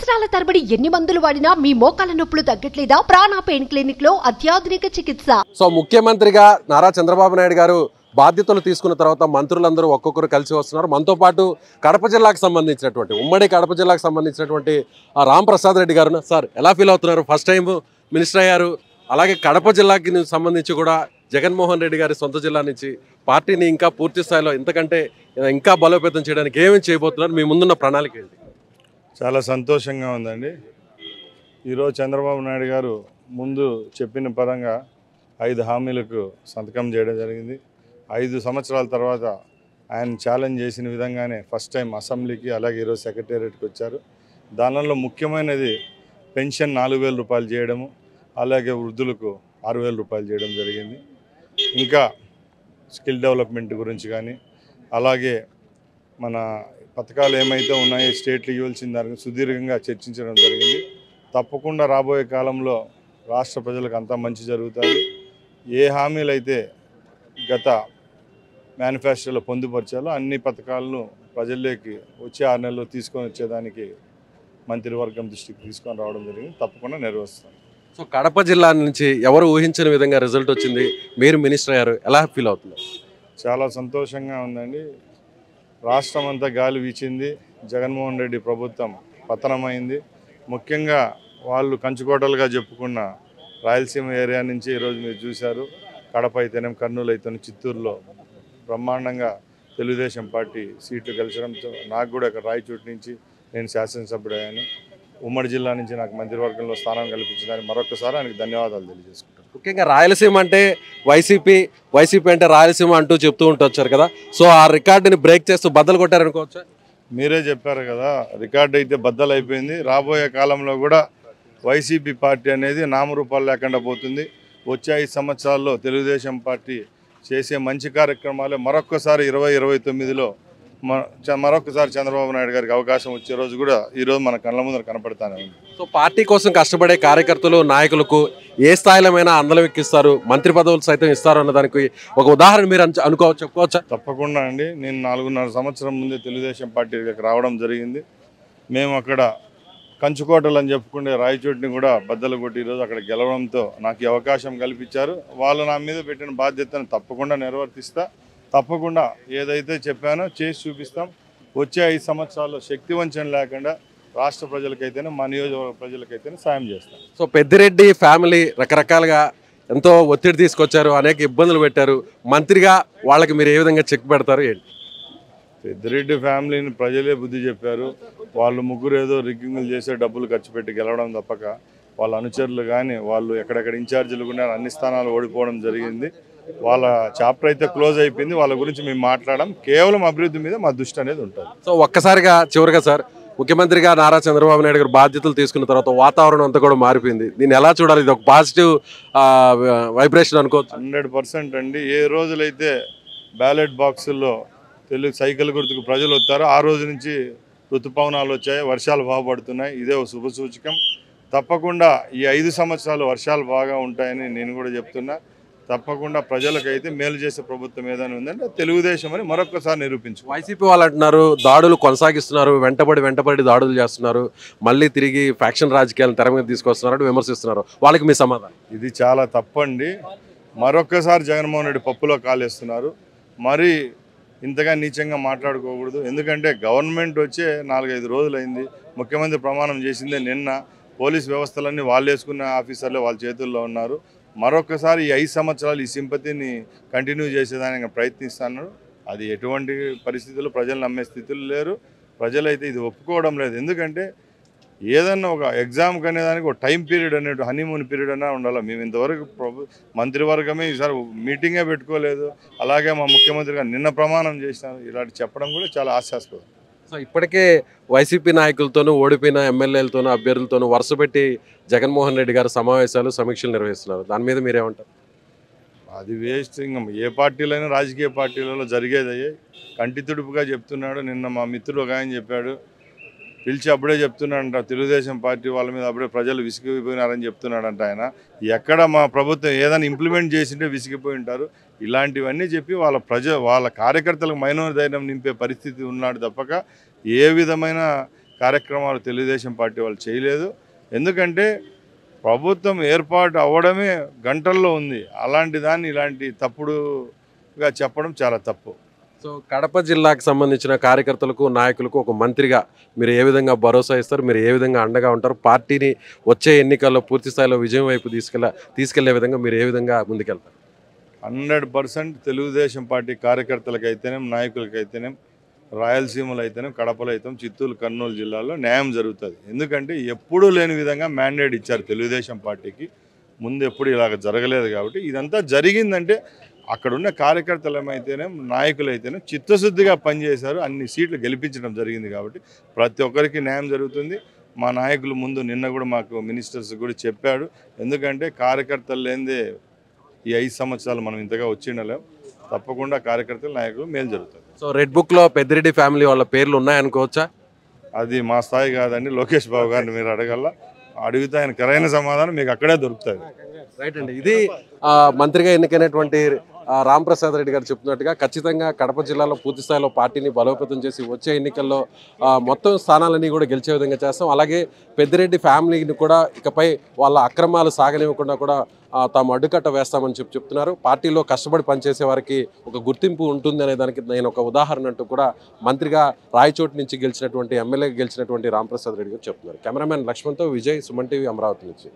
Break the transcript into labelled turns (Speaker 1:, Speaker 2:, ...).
Speaker 1: సంవత్సరాల తరబడి ఎన్ని మందులు వాడినా మీ మోకాల నొప్పులు తగ్గట్లేదా? ప్రాణ పెయిన్ క్లినిక్ లో అత్యాధునిక చికిత్స.
Speaker 2: సో ముఖ్యమంత్రిగా నారా చంద్రబాబు నాయుడు గారు బాధ్యతలు తీసుకున్న తర్వాత మంత్రులందరూ ఒక్కొక్కరు కలిసి వస్తున్నారు. మనతో పాటు కడప జిల్లాకు సంబంధించినటువంటి ఉమ్మడి కడప జిల్లాకు సంబంధించినటువంటి రామ్ ప్రసాద్ రెడ్డి గారు. సార్ ఎలా ఫీల్ అవుతున్నారు? ఫస్ట్ టైం మినిస్టర్ అయ్యారు. అలాగే కడప జిల్లాకి సంబంధించి కూడా జగన్మోహన్ రెడ్డి గారి సొంత జిల్లా నుంచి పార్టీని ఇంకా పూర్తి స్థాయిలో ఇంతకంటే ఇంకా బలోపేతం చేయడానికి ఏమేమి చేయబోతున్నారు? మీ ముందున్న ప్రణాళిక ఏంటి?
Speaker 3: చాలా సంతోషంగా ఉందండి. ఈరోజు చంద్రబాబు నాయుడు గారు ముందు చెప్పిన పరంగా 5 హామీలకు సంతకం చేయడం జరిగింది. 5 సంవత్సరాల తర్వాత ఆయన ఛాలెంజ్ చేసిన విధంగానే ఫస్ట్ టైం అసెంబ్లీకి అలాగే ఈరోజు సెక్రటేరియట్కి వచ్చారు. దానిలో ముఖ్యమైనది పెన్షన్ 4,000 రూపాయలు చేయడము, అలాగే వృద్ధులకు 6,000 రూపాయలు చేయడం జరిగింది. ఇంకా స్కిల్ డెవలప్మెంట్ గురించి కానీ అలాగే మన పథకాలు ఏమైతే ఉన్నాయో స్టేట్లు ఇవ్వాల్సిన దానికి సుదీర్ఘంగా చర్చించడం జరిగింది. తప్పకుండా రాబోయే కాలంలో రాష్ట్ర ప్రజలకు అంతా మంచి జరుగుతుంది. ఏ హామీలు అయితే గత మేనిఫెస్టోలో పొందుపరిచాలో అన్ని పథకాలను ప్రజల్లోకి వచ్చే 6 నెలల్లో తీసుకొని వచ్చేదానికి మంత్రివర్గం దృష్టికి తీసుకొని రావడం జరిగింది. తప్పకుండా నెరవేరుస్తాం.
Speaker 2: సో కడప జిల్లా నుంచి ఎవరు ఊహించని విధంగా రిజల్ట్ వచ్చింది. మీరు మినిస్టర్ అయ్యారు. ఎలా ఫీల్ అవుతున్నారు?
Speaker 3: చాలా సంతోషంగా ఉందండి. రాష్ట్రం అంతా గాలి వీచింది. జగన్మోహన్ రెడ్డి ప్రభుత్వం పతనమైంది. ముఖ్యంగా వాళ్ళు కంచుకోటలుగా చెప్పుకున్న రాయలసీమ ఏరియా నుంచి ఈరోజు మీరు చూశారు. కడప అయితేనే, కర్నూలు అయితేనే, చిత్తూరులో బ్రహ్మాండంగా తెలుగుదేశం పార్టీ సీట్లు గెలిచడంతో నాకు కూడా ఇక్కడ రాయచోటి నుంచి నేను శాసనసభ్యుడు అయ్యాను. ఉమ్మడి జిల్లా నుంచి నాకు మంత్రివర్గంలో స్థానం కల్పించడానికి మరొకసారి ఆయనకు ధన్యవాదాలు తెలియజేసుకుంటాను.
Speaker 2: ముఖ్యంగా రాయలసీమ అంటే వైసీపీ అంటే రాయలసీమ అంటూ చెప్తూ వచ్చారు కదా. సో ఆ రికార్డుని బ్రేక్ చేస్తూ బద్దలు కొట్టారనుకోవచ్చా?
Speaker 3: మీరే చెప్పారు కదా, రికార్డు అయితే బద్దలు అయిపోయింది. రాబోయే కాలంలో కూడా వైసీపీ పార్టీ అనేది నామరూపాలు లేకుండా పోతుంది. వచ్చే 5 సంవత్సరాల్లో తెలుగుదేశం పార్టీ చేసే మంచి కార్యక్రమాలు మరొక్కసారి 2029లో మరొకసారి చంద్రబాబు నాయుడు గారికి అవకాశం వచ్చే రోజు కూడా ఈరోజు మన కళ్ళ ముందర కనపడతానే ఉంది.
Speaker 2: సో పార్టీ కోసం కష్టపడే కార్యకర్తలు, నాయకులకు ఏ స్థాయిలోమైనా అందలం ఎక్కిస్తారు, మంత్రి పదవులు సైతం ఇస్తారు అన్నదానికి ఒక ఉదాహరణ మీరు చెప్పుకోవచ్చా?
Speaker 3: తప్పకుండా అండి. నేను 4.5 సంవత్సరం ముందే తెలుగుదేశం పార్టీకి రావడం జరిగింది. మేము అక్కడ కంచుకోటలు అని చెప్పుకునే రాయచోటిని కూడా బద్దలు కొట్టి ఈరోజు అక్కడ గెలవడంతో నాకు ఈ అవకాశం కల్పించారు. వాళ్ళు నా మీద పెట్టిన బాధ్యతను తప్పకుండా నెరవేర్తిస్తా. తప్పకుండా ఏదైతే చెప్పానో చేసి చూపిస్తాం. వచ్చే 5 సంవత్సరాల్లో శక్తి వంచన లేకుండా రాష్ట్ర ప్రజలకైతేనే, మా నియోజకవర్గ ప్రజలకైతేనే సాయం చేస్తాం.
Speaker 2: సో పెద్దిరెడ్డి ఫ్యామిలీ రకరకాలుగా ఎంతో ఒత్తిడి తీసుకొచ్చారు, అనేక ఇబ్బందులు పెట్టారు. మంత్రిగా వాళ్ళకి మీరు ఏ విధంగా చెక్ పెడతారు ఏంటి?
Speaker 3: పెద్దిరెడ్డి ఫ్యామిలీని ప్రజలే బుద్ధి చెప్పారు. వాళ్ళు ముగ్గురు ఏదో రిగ్గింగులు చేసే డబ్బులు ఖర్చు పెట్టి గెలవడం తప్పక వాళ్ళ అనుచరులు కానీ వాళ్ళు ఎక్కడెక్కడ ఇన్ఛార్జీలు కూడా అన్ని స్థానాలు ఓడిపోవడం జరిగింది. వాళ్ళ చాప్టర్ అయితే క్లోజ్ అయిపోయింది. వాళ్ళ గురించి మేము మాట్లాడడం, కేవలం అభివృద్ధి మీద మా దృష్టి అనేది ఉంటుంది.
Speaker 2: సో ఒక్కసారిగా చివరిగా సార్, ముఖ్యమంత్రిగా నారా చంద్రబాబు నాయుడు గారు బాధ్యతలు తీసుకున్న తర్వాత వాతావరణం అంతా కూడా మారిపోయింది. దీన్ని ఎలా చూడాలి? ఇది ఒక పాజిటివ్ వైబ్రేషన్ అనుకోవచ్చు.
Speaker 3: 100% అండి. ఏ రోజులైతే బ్యాలెట్ బాక్సుల్లో తెలుగు సైకిల్ గుర్తుకు ప్రజలు వస్తారో ఆ రోజు నుంచి ఋతుపవనాలు వచ్చాయి, వర్షాలు బాగుపడుతున్నాయి. ఇదే ఒక శుభ సూచకం. తప్పకుండా ఈ 5 సంవత్సరాలు వర్షాలు బాగా ఉంటాయని నేను కూడా చెప్తున్నా. తప్పకుండా ప్రజలకైతే మేలు చేసే ప్రభుత్వం ఏదైనా ఉందంటే తెలుగుదేశం అని మరొకసారి నిరూపించు.
Speaker 2: వైసీపీ వాళ్ళు అంటున్నారు దాడులు కొనసాగిస్తున్నారు, వెంటబడి దాడులు చేస్తున్నారు, మళ్ళీ తిరిగి ఫ్యాక్షన్ రాజకీయాలను తెర మీద తీసుకొస్తున్నారు, విమర్శిస్తున్నారు. వాళ్ళకి మీ సమాధానం?
Speaker 3: ఇది చాలా తప్పండి. మరొక్కసారి జగన్మోహన్ రెడ్డి పప్పులో కాలేస్తున్నారు. మరి ఇంతగా నీచంగా మాట్లాడుకోకూడదు. ఎందుకంటే గవర్నమెంట్ వచ్చే 4-5 రోజులైంది. ముఖ్యమంత్రి ప్రమాణం చేసిందే నిన్న. పోలీస్ వ్యవస్థలన్నీ వాళ్ళు వేసుకున్న ఆఫీసర్లే వాళ్ళ చేతుల్లో ఉన్నారు. మరొకసారి ఈ 5 సంవత్సరాలు ఈ సింపతిని కంటిన్యూ చేసేదానికి ప్రయత్నిస్తున్నారు. అది ఎటువంటి పరిస్థితుల్లో ప్రజలు నమ్మే స్థితులు లేరు. ప్రజలైతే ఇది ఒప్పుకోవడం లేదు. ఎందుకంటే ఏదన్నా ఒక ఎగ్జామ్కి అనేదానికి ఒక టైం పీరియడ్ అనేటు హనీమూన్ పీరియడ్ అన్నా ఉండాలి. మేము ఇంతవరకు మంత్రివర్గమే ఈసారి మీటింగే పెట్టుకోలేదు. అలాగే మా ముఖ్యమంత్రి గారు నిన్న ప్రమాణం చేసినారు. ఇలాంటి చెప్పడం కూడా చాలా హాస్యాస్పదం.
Speaker 2: సో ఇప్పటికే వైసీపీ నాయకులతోనూ, ఓడిపోయిన ఎమ్మెల్యేలతోనూ, అభ్యర్థులతోనూ వరుసపెట్టి జగన్మోహన్ రెడ్డి గారు సమావేశాలు, సమీక్షలు నిర్వహిస్తున్నారు. దాని మీద మీరేమంటారు?
Speaker 3: అది వేస్ట్. ఇంకా ఏ పార్టీలైనా రాజకీయ పార్టీలలో జరిగేది కంటి తుడుపుగా చెప్తున్నాడు. నిన్న మా మిత్రుడు ఒక ఆయన చెప్పాడు, పిలిచి అప్పుడే చెప్తున్నాడంట తెలుగుదేశం పార్టీ వాళ్ళ మీద అప్పుడే ప్రజలు విసిగిపోయినారని చెప్తున్నాడంట ఆయన. ఎక్కడ మా ప్రభుత్వం ఏదైనా ఇంప్లిమెంట్ చేసింటే విసిగిపోయి ఉంటారు. ఇలాంటివన్నీ చెప్పి వాళ్ళ కార్యకర్తలకు మైనోర్ ధైర్యం నింపే పరిస్థితి ఉన్నాడు తప్పక ఏ విధమైన కార్యక్రమాలు తెలుగుదేశం పార్టీ వాళ్ళు చేయలేదు. ఎందుకంటే ప్రభుత్వం ఏర్పాటు అవ్వడమే గంటల్లో ఉంది. అలాంటి దాన్ని ఇలాంటి తప్పుడుగా చెప్పడం చాలా తప్పు.
Speaker 2: సో కడప జిల్లాకు సంబంధించిన కార్యకర్తలకు నాయకులకు ఒక మంత్రిగా మీరు ఏ విధంగా భరోసా ఇస్తారు, మీరు ఏ విధంగా అండగా ఉంటారు, పార్టీని వచ్చే ఎన్నికల్లో పూర్తి స్థాయిలో విజయం వైపు తీసుకెళ్లే విధంగా మీరు ఏ విధంగా ముందుకెళ్తారు?
Speaker 3: 100% తెలుగుదేశం పార్టీ కార్యకర్తలకైతేనేం నాయకులకైతేనేం రాయలసీమలో అయితేనేం కడపలో అయితేనేం చిత్తూరు కర్నూలు జిల్లాలో న్యాయం జరుగుతుంది. ఎందుకంటే ఎప్పుడూ లేని విధంగా మ్యాండేట్ ఇచ్చారు తెలుగుదేశం పార్టీకి. ముందు ఎప్పుడు ఇలాగ జరగలేదు కాబట్టి ఇదంతా జరిగిందంటే అక్కడున్న కార్యకర్తలు ఏమైతేనే నాయకులు అయితేనే చిత్తశుద్ధిగా పనిచేశారు. అన్ని సీట్లు గెలిపించడం జరిగింది కాబట్టి ప్రతి ఒక్కరికి న్యాయం జరుగుతుంది. మా నాయకులు ముందు నిన్న కూడా మాకు మినిస్టర్స్ కూడా చెప్పాడు. ఎందుకంటే కార్యకర్తలు లేనిదే ఈ 5 సంవత్సరాలు మనం ఇంతగా వచ్చిండలేం. తప్పకుండా కార్యకర్తలు నాయకులు మేలు జరుగుతుంది.
Speaker 2: సో రెడ్ బుక్లో పెద్దిరెడ్డి ఫ్యామిలీ వాళ్ళ పేర్లు ఉన్నాయనుకోవచ్చా?
Speaker 3: అది మా స్థాయి కాదండి. లోకేష్ బాబు గారిని మీరు అడిగితే ఆయన సరైన సమాధానం మీకు అక్కడే దొరుకుతుంది.
Speaker 2: రైట్ అండి. ఇది మంత్రిగా ఎన్నికైనటువంటి రాంప్రసాద్ రెడ్డి గారు చెప్తున్నట్టుగా ఖచ్చితంగా కడప జిల్లాలో పూర్తి స్థాయిలో పార్టీని బలోపేతం చేసి వచ్చే ఎన్నికల్లో మొత్తం స్థానాలన్నీ కూడా గెలిచే విధంగా చేస్తాం. అలాగే పెద్దిరెడ్డి ఫ్యామిలీని కూడా ఇకపై వాళ్ళ అక్రమాలు సాగనివ్వకుండా కూడా తాము అడ్డుకట్ట వేస్తామని చెప్తున్నారు. పార్టీలో కష్టపడి పనిచేసే వారికి ఒక గుర్తింపు ఉంటుంది అనే దానికి నేను ఒక ఉదాహరణ అంటూ కూడా మంత్రిగా రాయచోటి నుంచి గెలిచినటువంటి ఎమ్మెల్యేగా గెలిచినటువంటి రాంప్రసాద్ రెడ్డి గారు చెప్తున్నారు. కెమెరామెన్ లక్ష్మణ్తో విజయ్, సుమన్ టీవీ, అమరావతి నుంచి.